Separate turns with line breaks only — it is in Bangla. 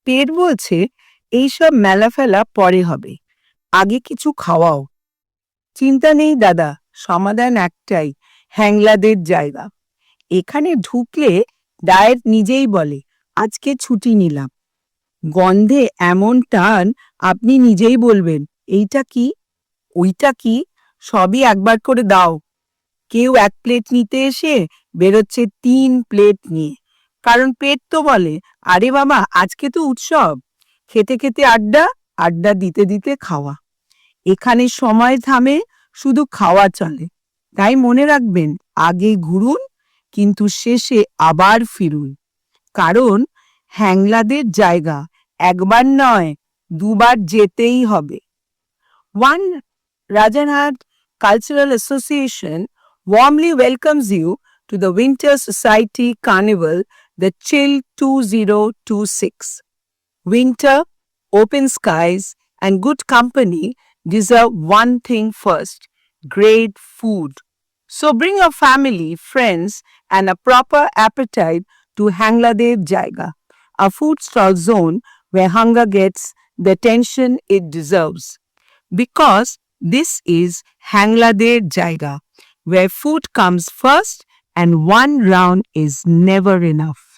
পেট বলছে এইসব মেলাফেলা পরে হবে, আগে কিছু খাওয়াও। চিন্তা নেই দাদা, সমাধান একটাই, হ্যাংলাদের জায়গা। এখানে ঢুকলে ডায়েট নিজেই বলে আজকে ছুটি নিলাম। গন্ধে এমন টান, আপনি নিজেই বলবেন এইটা কি, ওইটা কি, সবই একবার করে দাও। কেউ এক প্লেট নিতে এসে বেরোচ্ছে 3 প্লেট নিয়ে। কারণ পেট তো বলে আরে বাবা আজকে তো উৎসব। খেতে খেতে আড্ডা, আড্ডা দিতে দিতে খাওয়া। এখানে সময় থামে, শুধু খাওয়া চলে। তাই মনে রাখবেন, আগে ঘুরুন কিন্তু শেষে আবার ফিরুন। কারণ হ্যাংলাদের জায়গা একবার নয়, দুবার যেতেই হবে। One Rajanhat Cultural Association warmly welcomes you to the Winter Society Carnival, the Chill 2026. Winter, open skies, and good company deserve one thing first: great food. So bring your family, friends, and a proper appetite to Hangladev Jaiga, a food stall zone where hunger gets the attention it deserves. Because this is Hangladev Jaiga, where food comes first and one round is never enough.